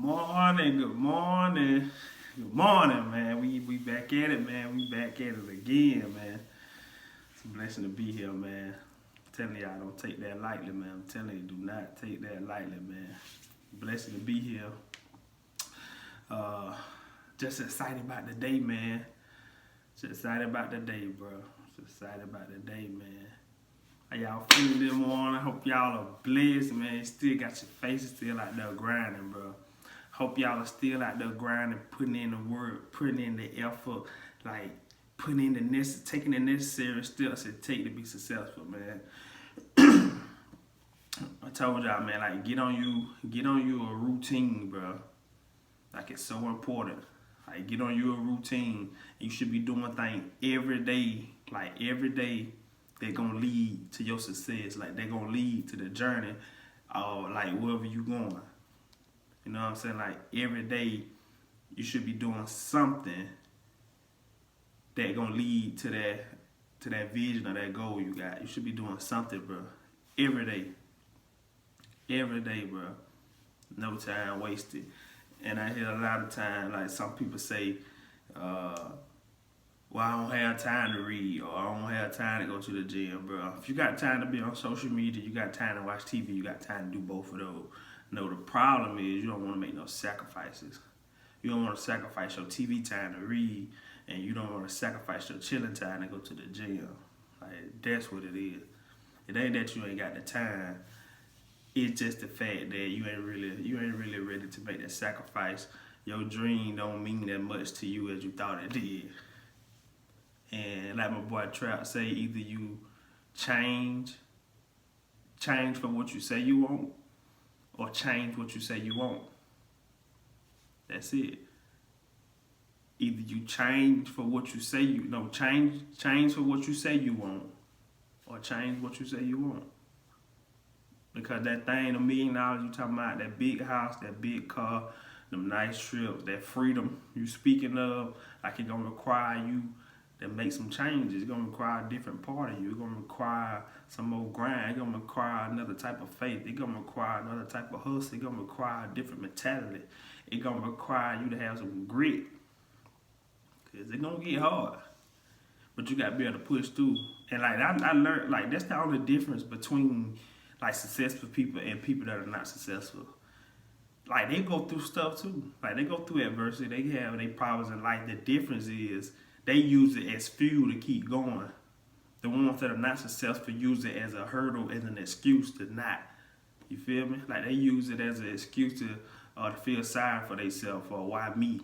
Good morning. Good morning, man. We back at it, man. We back at it again, man. It's a blessing to be here, man. I'm telling y'all, don't take that lightly, man. I'm telling you, do not take that lightly, man. Blessing to be here. Uh, just excited about the day, man. Just excited about the day, bro. Just excited about the day, man. How y'all feeling this morning? Hope y'all are blessed, man. Still got your faces still out there grinding, bro. Hope y'all are still out there grinding, putting in the work, putting in the effort, like putting in taking the necessary steps it take to be successful, man. I told y'all, man, like get on you a routine, bro. Like it's so important. Like get on you a routine. You should be doing things every day, like every day. They're gonna lead to your success. Like they're gonna lead to the journey, like wherever you going. You know what I'm saying? Like every day, you should be doing something that gonna lead to that vision or that goal you got. You should be doing something, bro. Every day, bro. No time wasted. And I hear a lot of time, like some people say, well, I don't have time to read, or I don't have time to go to the gym, bro. If you got time to be on social media, you got time to watch TV, you got time to do both of those. No, the problem is you don't want to make no sacrifices. You don't want to sacrifice your TV time to read, and you don't want to sacrifice your chilling time to go to the gym. Like that's what it is. It ain't that you ain't got the time. It's just the fact that you ain't really ready to make that sacrifice. Your dream don't mean that much to you as you thought it did. And like my boy Trap say, either you change for what you say you want, or change what you say you want. That's it. Either you change for what you say change for what you say you want, or change what you say you want. Because that thing, $1 million you talking about, that big house, that big car, them nice trips, that freedom you speaking of, like it gonna require you to make some changes. It's gonna require a different part of you. It's gonna require some more grind. It's gonna require another type of faith. It's gonna require another type of hustle. It's gonna require a different mentality. It's gonna require you to have some grit. Cause it's gonna get hard. But you gotta be able to push through. And like I learned, like that's the only difference between like successful people and people that are not successful. Like they go through stuff too. Like they go through adversity. They have their problems in life. The difference is they use it as fuel to keep going. The ones that are not successful use it as a hurdle, as an excuse to not. You feel me? Like they use it as an excuse to feel sorry for themselves, or why me,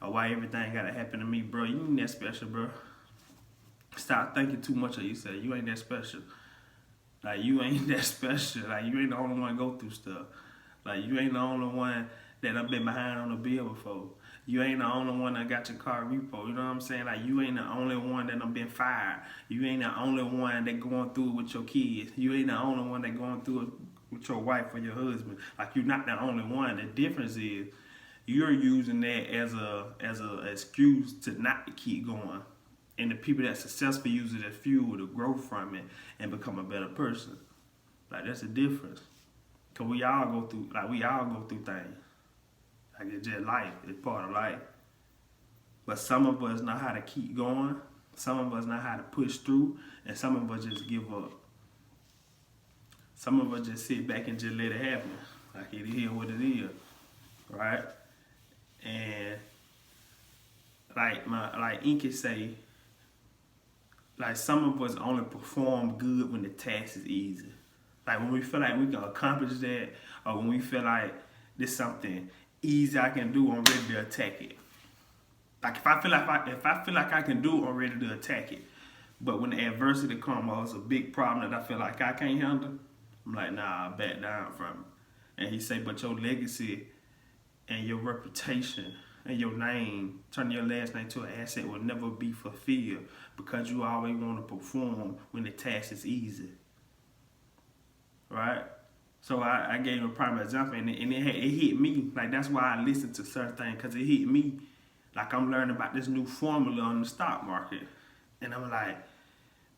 or why everything gotta happen to me, bro. You ain't that special, bro. Stop thinking too much of yourself. You ain't that special. Like you ain't that special. Like you ain't the only one go through stuff. Like you ain't the only one that I've been behind on a bill before. You ain't the only one that got your car repo. You know what I'm saying? Like you ain't the only one that done been fired. You ain't the only one that going through it with your kids. You ain't the only one that going through it with your wife or your husband. Like you're not the only one. The difference is you're using that as a excuse to not to keep going. And the people that successfully use it as fuel to grow from it and become a better person. Like that's the difference. Cause we all go through things. Like it's just life. It's part of life. But some of us know how to keep going. Some of us know how to push through. And some of us just give up. Some of us just sit back and just let it happen. Like it is what it is. Right? And like Inky say, like some of us only perform good when the task is easy. Like when we feel like we can accomplish that, or when we feel like there's something easy I can do, I'm ready to attack it. Like if I feel like I can do, I'm ready to attack it. But when the adversity comes, or it's a big problem that I feel like I can't handle, I'm like, nah, I back down from it. And he say, but your legacy and your reputation and your name, turning your last name to an asset, will never be fulfilled because you always want to perform when the task is easy. Right? So I gave him a prime example, and it hit me. Like that's why I listen to certain things, because it hit me. Like I'm learning about this new formula on the stock market, and I'm like,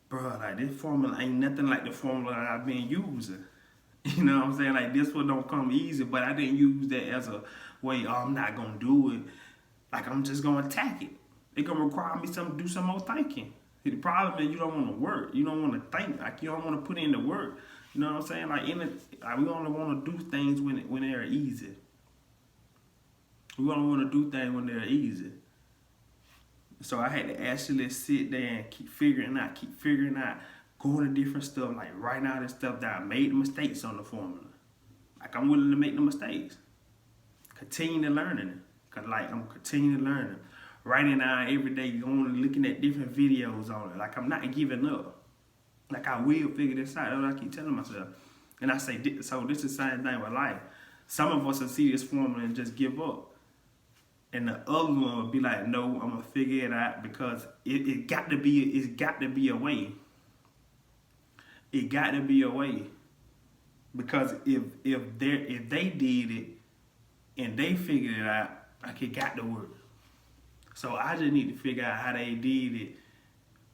bro, like this formula ain't nothing like the formula that I've been using. You know what I'm saying? Like this one don't come easy, but I didn't use that as a way, oh, I'm not gonna do it. Like I'm just gonna attack it. It's gonna require me to do some more thinking. The problem is you don't want to work. You don't want to think. Like you don't want to put in the work. You know what I'm saying? Like we only want to do things when they're easy. We only want to do things when they're easy. So I had to actually sit there and keep figuring out, going to different stuff, like writing out this stuff that I made the mistakes on the formula. Like I'm willing to make the mistakes. Continue to learning it. Cause like I'm continuing to learn it. Writing down every day, going and looking at different videos on it. Like I'm not giving up. Like I will figure this out. That's what I keep telling myself. And I say, so this is the same thing with life. Some of us will see this formula and just give up. And the other one will be like, no, I'm gonna figure it out because it's got to be a way. It got to be a way. Because if they did it and they figured it out, like it got to work. So I just need to figure out how they did it,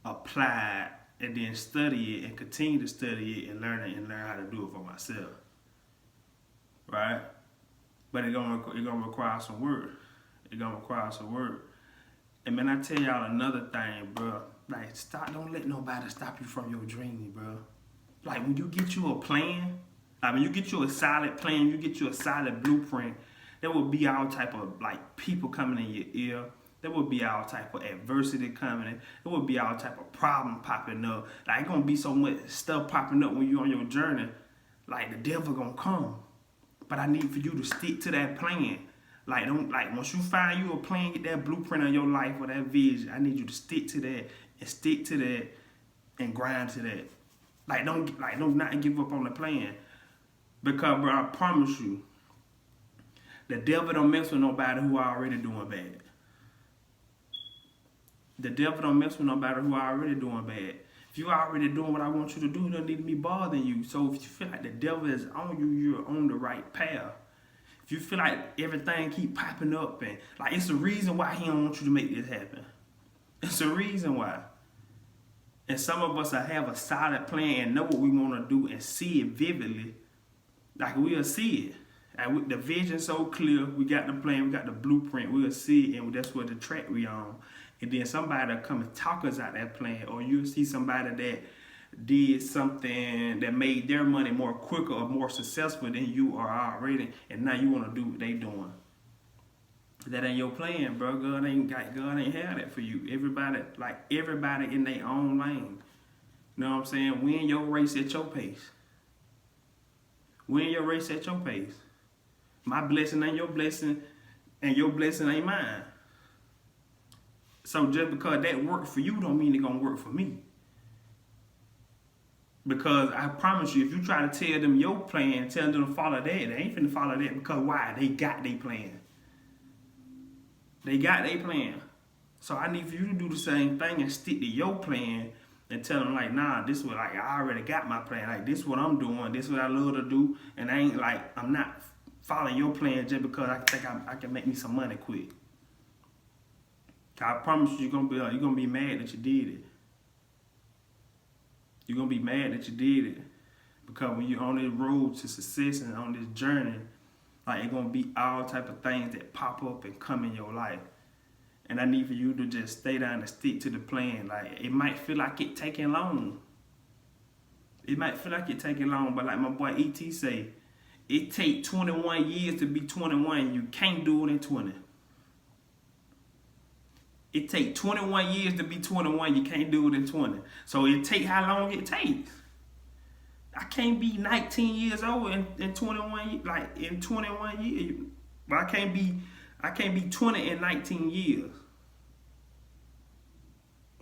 apply it, and then study it and continue to study it and learn how to do it for myself. Right? But it's gonna require some work. It's gonna require some work. And man, I tell y'all another thing, bro. Like, don't let nobody stop you from your dreams, bro. Like, when you get you a plan, when you get you a solid plan, you get you a solid blueprint, there will be all type of, like, people coming in your ear. There will be all type of adversity coming in. There will be all type of problem popping up. Like, it's gonna be so much stuff popping up when you're on your journey. Like, the devil gonna come. But I need for you to stick to that plan. Like, once you find you a plan, get that blueprint of your life or that vision, I need you to stick to that and grind to that. Don't not give up on the plan. Because, bro, I promise you, the devil don't mess with nobody who are already doing bad. The devil don't mess with nobody who are already doing bad. If you are already doing what I want you to do, it doesn't need to be bothering you. So if you feel like the devil is on you, you're on the right path. If you feel like everything keep popping up and like it's the reason why he don't want you to make this happen. It's the reason why. And some of us have a solid plan and know what we want to do and see it vividly. Like we'll see it. And with the vision so clear, we got the plan, we got the blueprint, we'll see it, and that's what the track we on. And then somebody will come and talk us out that plan, or you'll see somebody that did something that made their money more quicker or more successful than you are already, and now you want to do what they doing. That ain't your plan, bro. God ain't have that for you. Everybody in their own lane. You know what I'm saying? Win your race at your pace. Win your race at your pace. My blessing ain't your blessing, and your blessing ain't mine. So just because that worked for you don't mean it gonna work for me. Because I promise you, if you try to tell them your plan, tell them to follow that, they ain't finna follow that because why? They got their plan. They got their plan. So I need for you to do the same thing and stick to your plan and tell them like, nah, this is what I already got my plan. Like this is what I'm doing. This is what I love to do. And I ain't like, I'm not following your plan just because I think I can make me some money quick. I promise you, you're gonna be mad that you did it. You're gonna be mad that you did it. Because when you're on this road to success and on this journey, like it's gonna be all type of things that pop up and come in your life. And I need for you to just stay down and stick to the plan. Like it might feel like it taking long. It might feel like it taking long, but like my boy E.T. say, it take 21 years to be 21. You can't do it in 20. It take 21 years to be 21. You can't do it in 20. So it take how long it takes. I can't be 19 years old in 21 like in 21 years. But I can't be 20 in 19 years.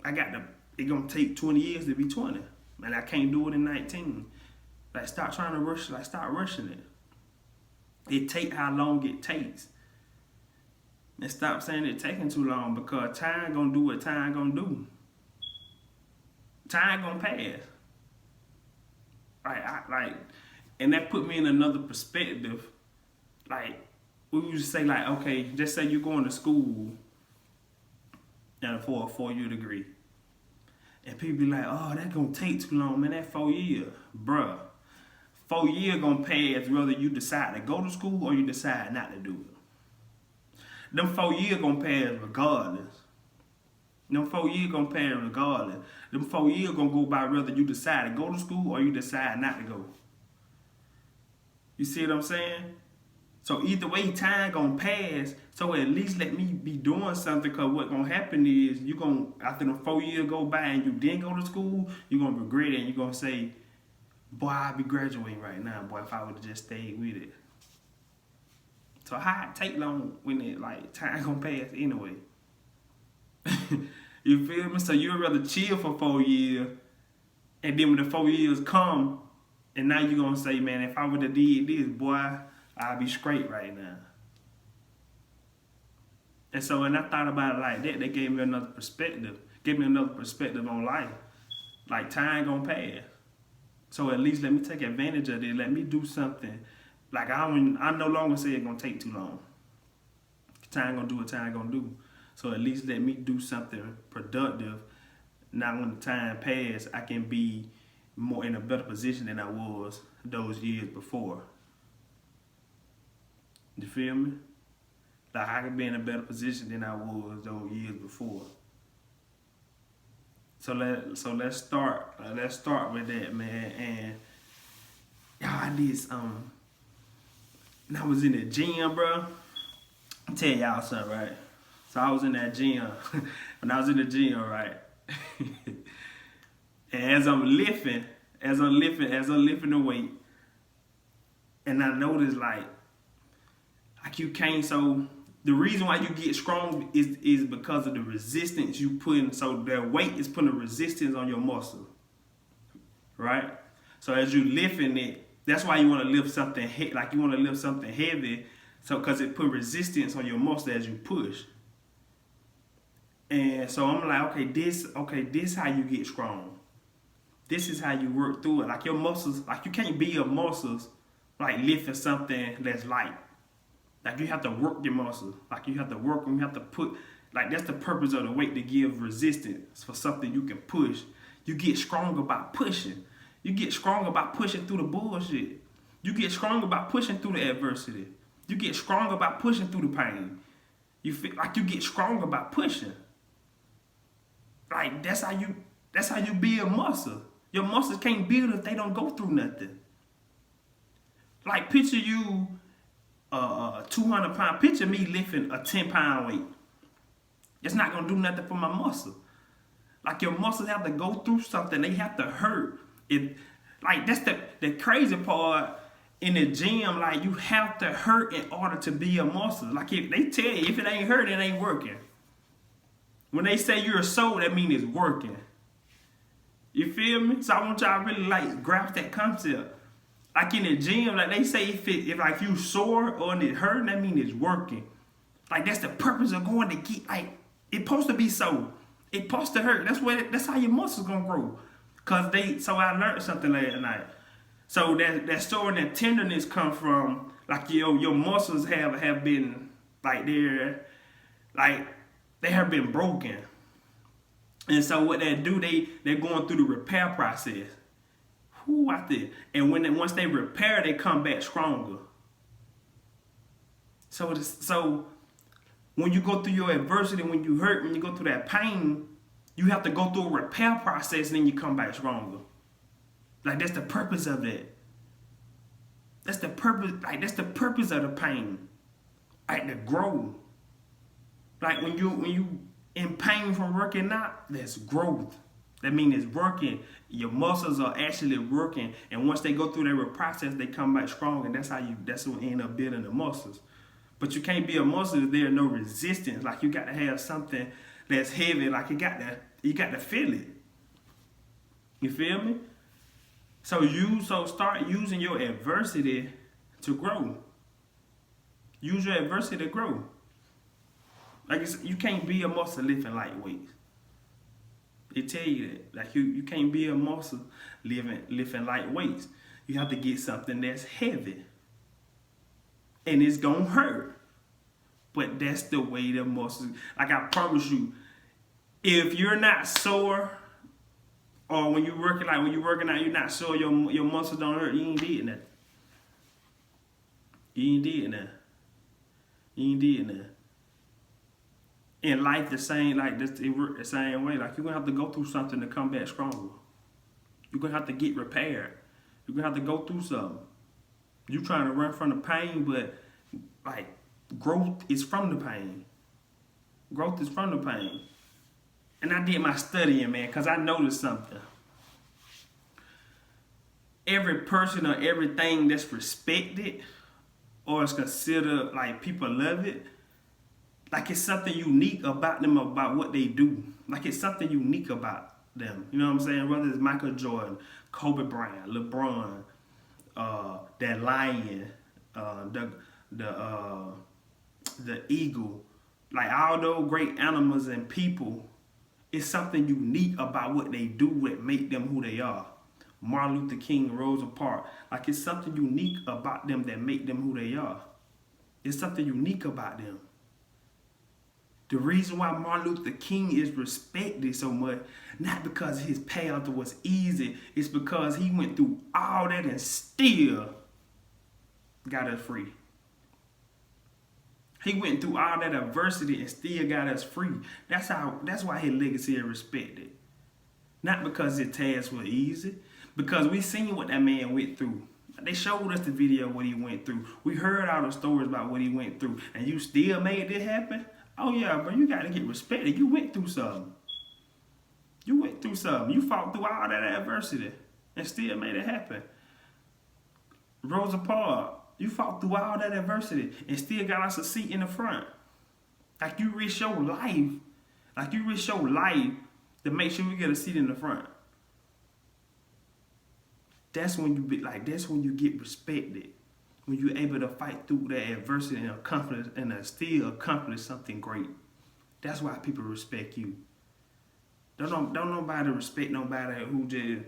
It's gonna take 20 years to be 20. And I can't do it in 19. Like stop trying to rush, like stop rushing it. It take how long it takes. And stop saying it taking too long because time gonna do what time gonna do. Time gonna pass. And that put me in another perspective. Like, we used to say like, okay, just say you're going to school and for a 4-year degree. And people be like, oh, that's gonna take too long, man, that 4 years. Bruh, 4 years gonna pass whether you decide to go to school or you decide not to do it. Them 4 years gonna pass regardless. Them 4 years gonna pass regardless. Them 4 years gonna go by whether you decide to go to school or you decide not to go. You see what I'm saying? So either way, time gonna pass. So at least let me be doing something, cause what gonna happen is you gonna, after the 4 years go by and you didn't go to school, you gonna regret it and you gonna say, boy, I'll be graduating right now, boy, if I would have just stayed with it. So how it take long when it like time gonna pass anyway? You feel me? So you'd rather chill for 4 years, and then when the 4 years come, and now you're gonna say, man, if I would have did this, boy, I'd be straight right now. And so when I thought about it like that, they gave me another perspective. Gave me another perspective on life. Like time gonna pass. So at least let me take advantage of it. Let me do something. Like I no longer say it's gonna take too long. Time gonna do what time gonna do. So at least let me do something productive. Now when the time passes, I can be more in a better position than I was those years before. You feel me? Like I can be in a better position than I was those years before. So let's start with that, man. And y'all, I did and I was in the gym, bro. I'll tell y'all something, right? So I was in that gym. When I was in the gym, right? And as I'm lifting the weight, and I noticed like you can't. So the reason why you get strong is because of the resistance you put in. So the weight is putting a resistance on your muscle, right? So as you lifting it, that's why you want to lift something you want to lift something heavy. So because it put resistance on your muscle as you push. And so I'm like, this how you get strong. This is how you work through it. Like your muscles, like you can't be your muscles like lifting something that's light. Like you have to work your muscles. Like you have to work them. You have to put, like that's the purpose of the weight, to give resistance for something you can push. You get stronger by pushing. You get stronger by pushing through the bullshit. You get stronger by pushing through the adversity. You get stronger by pushing through the pain. You feel like you get stronger by pushing. Like that's how you build muscle. Your muscles can't build if they don't go through nothing. Like picture you 200 pound, picture me lifting a 10-pound weight. It's not gonna do nothing for my muscle. Like your muscles have to go through something, they have to hurt. Like that's the crazy part in the gym, like you have to hurt in order to be a muscle. Like if they tell you if it ain't hurt, it ain't working. When they say you're a soul, that means it's working. You feel me? So I want y'all to really like grasp that concept. Like in the gym, like they say if like you sore or it hurt, that means it's working. Like that's the purpose of going to get, like it's supposed to be sore. It's supposed to hurt. That's how your muscles gonna grow. So I learned something last night. So that sore and that tenderness come from like your muscles have been like they have been broken. And so what they do, they're going through the repair process. Who out there? And once they repair, they come back stronger. So when you go through your adversity, when you hurt, when you go through that pain, you have to go through a repair process and then you come back stronger. Like that's the purpose of it. That's the purpose, like that's the purpose of the pain. Like to grow. Like when you in pain from working out, that's growth. That means it's working. Your muscles are actually working, and once they go through their process, they come back strong, and that's what end up building the muscles. But you can't be a muscle if there's no resistance. Like you got to have something that's heavy. Like you got to feel it. You feel me? So start using your adversity to grow. Use your adversity to grow. Like you can't be a muscle lifting light weights. They tell you that. Like you can't be a muscle lifting light weights. You have to get something that's heavy. And it's gonna hurt. But that's the way the muscles, like I promise you, if you're not sore Or when you working out, you're not sure your muscles don't hurt. You ain't did nothing. You ain't did nothing. You ain't did nothing. In life, the same like this, it work the same way. Like you're gonna have to go through something to come back stronger. You're gonna have to get repaired. You're gonna have to go through something. You trying to run from the pain, but like growth is from the pain. Growth is from the pain. And I did my studying, man, because I noticed something. Every person or everything that's respected or is considered like people love it, like it's something unique about them, about what they do. Like it's something unique about them. You know what I'm saying? Whether it's Michael Jordan, Kobe Bryant, LeBron, that lion, the eagle, like all those great animals and people, it's something unique about what they do that make them who they are. Martin Luther King, Rosa Parks, like it's something unique about them that make them who they are. It's something unique about them. The reason why Martin Luther King is respected so much, not because his path was easy, it's because he went through all that and still got us free. He went through all that adversity and still got us free. That's why his legacy is respected. Not because his tasks were easy, because we seen what that man went through. They showed us the video of what he went through. We heard all the stories about what he went through, and you still made it happen? Oh yeah, bro, you gotta get respected. You went through something. You went through something. You fought through all that adversity and still made it happen. Rosa Parks, you fought through all that adversity and still got us a seat in the front. Like you risk your life. Like you risk your life to make sure we get a seat in the front. That's when you get respected. When you're able to fight through that adversity and still accomplish something great. That's why people respect you. Don't nobody respect nobody who just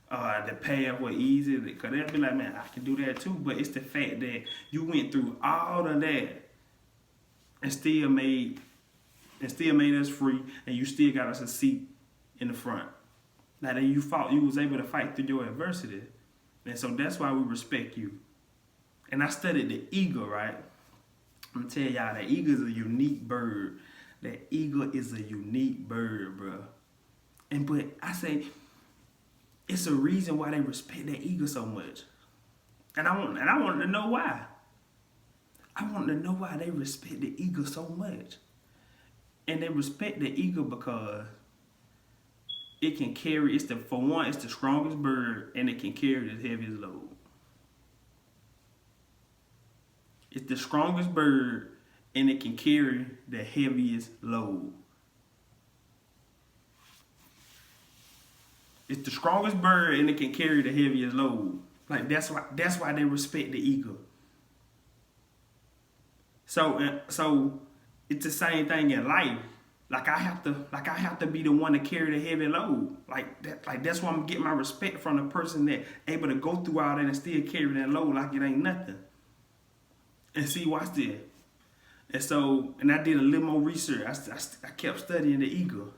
the path was easy, because they'll be like, man, I can do that too. But it's the fact that you went through all of that and still made us free, and you still got us a seat in the front. Now that you was able to fight through your adversity. And so that's why we respect you. And I studied the eagle, right? I'm gonna tell y'all, the eagle is a unique bird. The eagle is a unique bird, bro. But I say, it's a reason why they respect that eagle so much. And I wanted to know why. I wanted to know why they respect the eagle so much. And they respect the eagle because it can carry, it's the strongest bird, and it can carry the heaviest load. It's the strongest bird, and it can carry the heaviest load. It's the strongest bird, and it can carry the heaviest load. Like that's why they respect the eagle. So it's the same thing in life. Like I have to be the one to carry the heavy load. Like that's why I'm getting my respect from the person that able to go through all that and still carry that load like it ain't nothing. And see, watch this. And I did a little more research. I kept studying the eagle.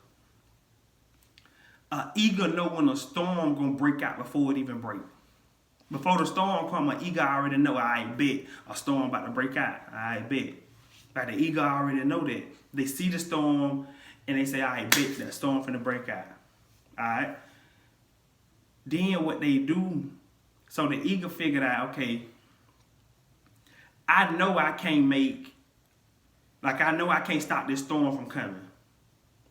Eagle know when a storm gonna break out before it even break. Before the storm come, an eagle already know, I bet a storm about to break out. I bet. Like the eagle already know that. They see the storm and they say, I bet that storm finna break out. Alright? Then what they do, so the eagle figured out, okay, I know I can't stop this storm from coming.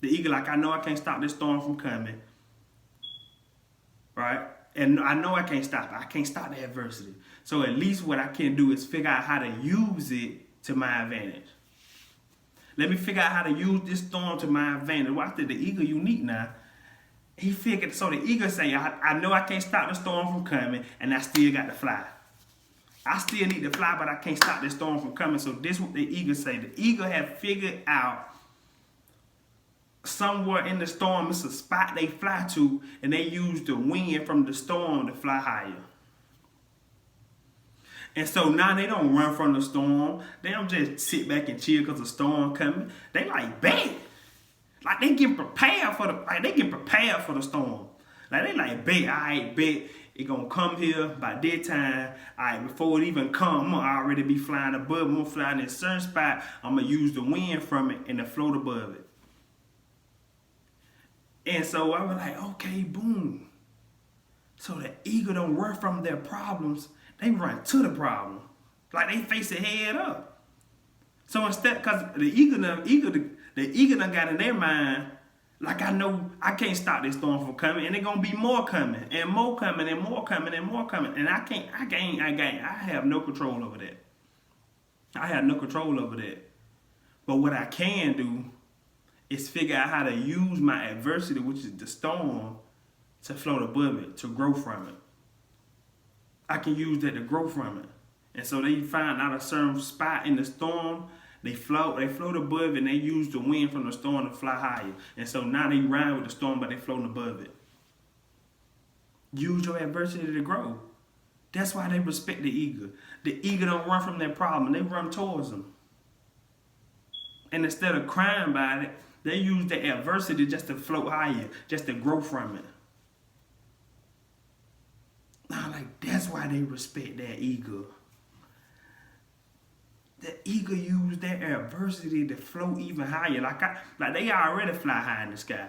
The eagle, I know I can't stop this storm from coming. Right? And I know I can't stop it. I can't stop the adversity. So at least what I can do is figure out how to use it to my advantage. Let me figure out how to use this storm to my advantage. Watch the eagle unique now. He figured, so the eagle say, I know I can't stop the storm from coming, and I still got to fly. I still need to fly, but I can't stop this storm from coming. So this is what the eagle say. The eagle have figured out somewhere in the storm, it's a spot they fly to, and they use the wind from the storm to fly higher. And so now they don't run from the storm. They don't just sit back and chill because the storm coming. They like, bang. Like they get prepared for the storm. Like they like, bet, alright, bet. It gonna come here by that time. Alright, before it even come, I'm gonna already be flying above. I'm gonna fly in a certain spot. I'm gonna use the wind from it and the float above it. And so I was like, okay, boom. So the eagle don't run from their problems. They run to the problem. Like they face it head up. So instead, cause the eagle done got in their mind, like I know I can't stop this storm from coming, and it's gonna be more coming, and more coming, and more coming, and more coming. And I have no control over that. I have no control over that. But what I can do is figure out how to use my adversity, which is the storm, to float above it, to grow from it. I can use that to grow from it. And so they find out a certain spot in the storm, they float above it, and they use the wind from the storm to fly higher. And so now they ride with the storm, but they floating above it. Use your adversity to grow. That's why they respect the eagle. The eagle don't run from their problem, they run towards them. And instead of crying about it, they use the adversity just to float higher, just to grow from it. Now, like, that's why they respect that eagle. The eagle use their adversity to float even higher. Like they already fly high in the sky.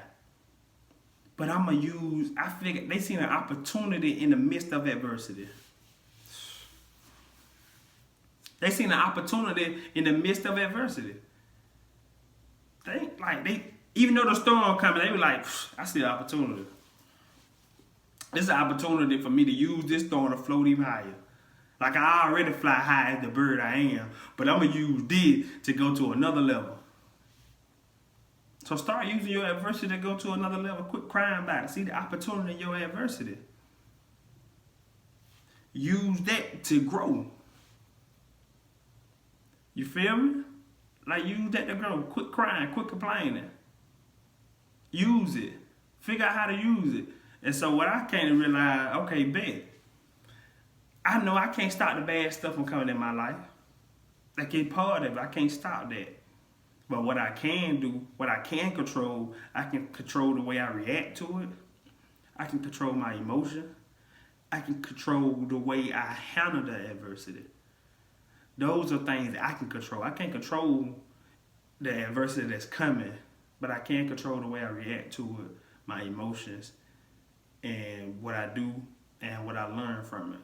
But I figure they seen an opportunity in the midst of adversity. They seen an opportunity in the midst of adversity. Even though the storm coming, they were like, I see an opportunity. This is an opportunity for me to use this storm to float even higher. Like I already fly high as the bird I am, but I'm gonna use this to go to another level. So start using your adversity to go to another level. Quit crying about it. See the opportunity in your adversity. Use that to grow. You feel me? Like use that to grow. Quit crying, quit complaining. Use it. Figure out how to use it. And so what I came to realize, okay, bet. I know I can't stop the bad stuff from coming in my life. Like it's part of it. I can't stop that. But what I can do, what I can control, I can control the way I react to it. I can control my emotion. I can control the way I handle the adversity. Those are things that I can control. I can't control the adversity that's coming, but I can control the way I react to it, my emotions, and what I do and what I learn from it.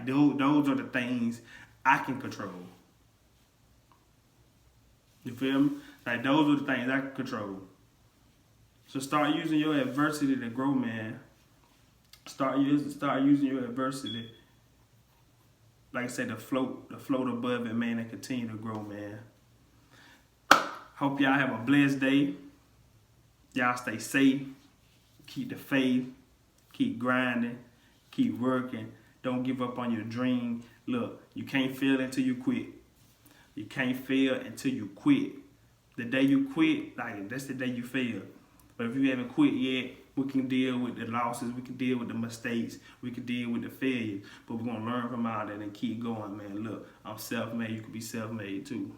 Those are the things I can control. You feel me? Like those are the things I can control. So start using your adversity to grow, man. Start using your adversity, like I said, to float above it, man, and continue to grow, man. Hope y'all have a blessed day. Y'all stay safe. Keep the faith. Keep grinding. Keep working. Don't give up on your dream. Look, you can't fail until you quit. You can't fail until you quit. The day you quit, like that's the day you fail. But if you haven't quit yet, we can deal with the losses, we can deal with the mistakes, we can deal with the failures. But we're gonna learn from all that and keep going, man. Look, I'm self-made, you can be self-made too.